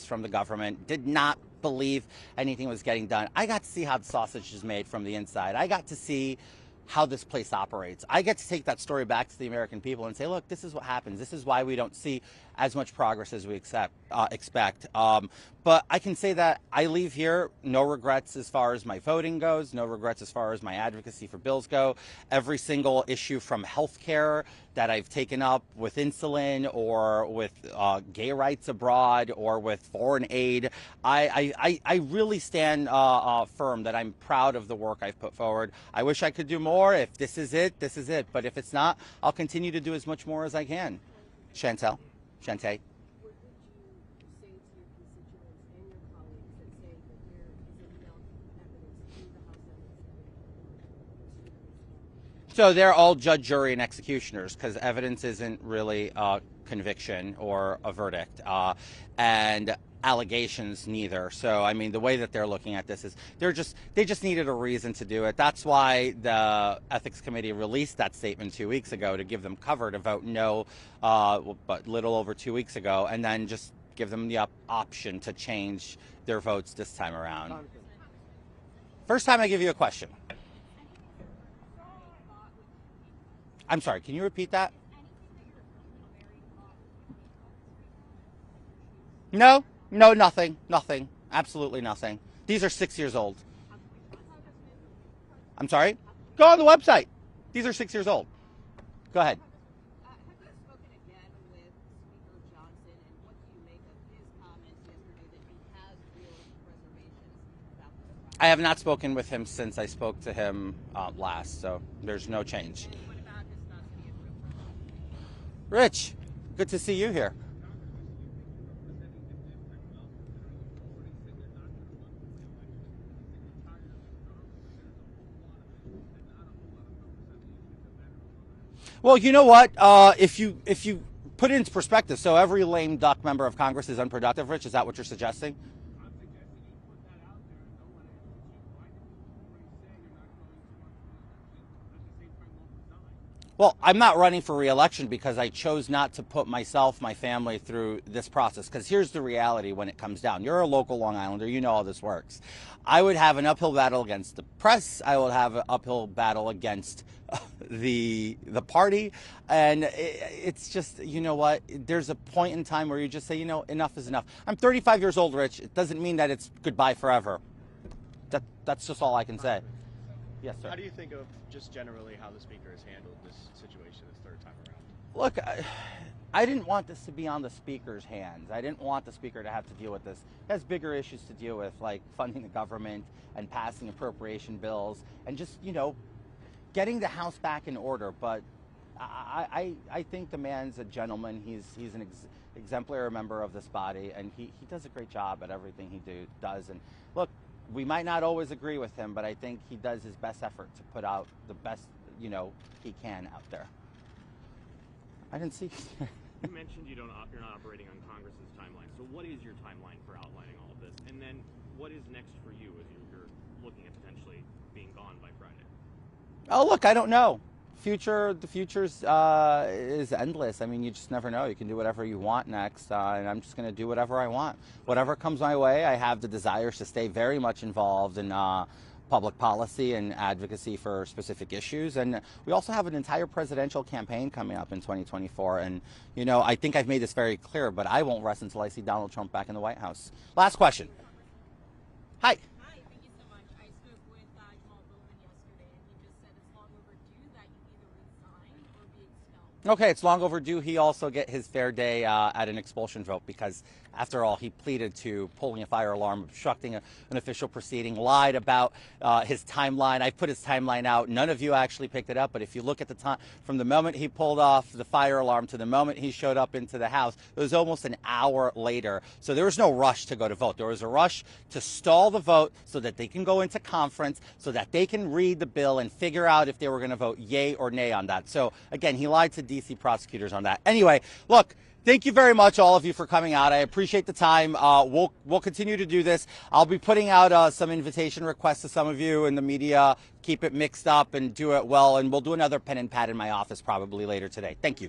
from the government, did not believe anything was getting done. I got to see how the sausage is made from the inside. I got to see how this place operates. I get to take that story back to the American people and say, look, this is what happens. This is why we don't see as much progress as we expect. But I can say that I leave here no regrets as far as my voting goes, no regrets as far as my advocacy for bills go. Every single issue from healthcare that I've taken up with insulin or with gay rights abroad or with foreign aid, I really stand firm that I'm proud of the work I've put forward. I wish I could do more. If this is it, this is it. But if it's not, I'll continue to do as much more as I can. Chantel? Shantae? What would you say to your constituents and your colleagues that say that there is enough evidence through the House evidence? So they're all judge, jury, and executioners because evidence isn't really a conviction or a verdict, and allegations neither. So I mean, the way that they're looking at this is they just needed a reason to do it. That's why the ethics committee released that statement 2 weeks ago to give them cover to vote no, but little over 2 weeks ago, and then just give them the option to change their votes this time around. First time I give you a question. I'm sorry, can you repeat that? No, nothing, absolutely nothing. These are 6 years old. I'm sorry? Go on the website. These are 6 years old. Go ahead. Have you spoken again with Speaker Johnson, and what do you make of his comments yesterday that he has real reservations about this? I have not spoken with him since I spoke to him last, so there's no change. And what about his not to be approved? Rich, good to see you here. Well, you know what? If you put it into perspective, so every lame duck member of Congress is unproductive, Rich? Is that what you're suggesting? Well, I'm not running for re-election because I chose not to put myself, my family through this process. Because here's the reality when it comes down. You're a local Long Islander. You know how this works. I would have an uphill battle against the press. I would have an uphill battle against the party. And it's just, you know what? There's a point in time where you just say, you know, enough is enough. I'm 35 years old, Rich. It doesn't mean that it's goodbye forever. That's just all I can say. Yes, sir. How do you think of just generally how the speaker has handled this situation this third time around? Look, I didn't want this to be on the speaker's hands. I didn't want the speaker to have to deal with this. He has bigger issues to deal with, like funding the government and passing appropriation bills and just, you know, getting the House back in order. But I think the man's a gentleman. He's an exemplary member of this body, and he does a great job at everything he does. And look, we might not always agree with him, but I think he does his best effort to put out the best, you know, he can out there. I didn't see. You mentioned you're not operating on Congress's timeline. So what is your timeline for outlining all of this? And then what is next for you as you're looking at potentially being gone by Friday? Oh, look, I don't know. The future's is endless. I mean, you just never know. You can do whatever you want next, and I'm just going to do whatever I want. Whatever comes my way, I have the desire to stay very much involved in public policy and advocacy for specific issues. And we also have an entire presidential campaign coming up in 2024. And, you know, I think I've made this very clear, but I won't rest until I see Donald Trump back in the White House. Last question. Hi. Okay, it's long overdue. He also get his fair day at an expulsion vote because, after all, he pleaded to pulling a fire alarm, obstructing an official proceeding, lied about his timeline. I put his timeline out. None of you actually picked it up, but if you look at the time, from the moment he pulled off the fire alarm to the moment he showed up into the House, it was almost an hour later. So there was no rush to go to vote. There was a rush to stall the vote so that they can go into conference, so that they can read the bill and figure out if they were going to vote yay or nay on that. So, again, he lied to D.C. prosecutors on that. Anyway, look, thank you very much, all of you, for coming out. I appreciate the time. We'll continue to do this. I'll be putting out some invitation requests to some of you in the media. Keep it mixed up and do it well, and we'll do another pen and pad in my office probably later today. Thank you.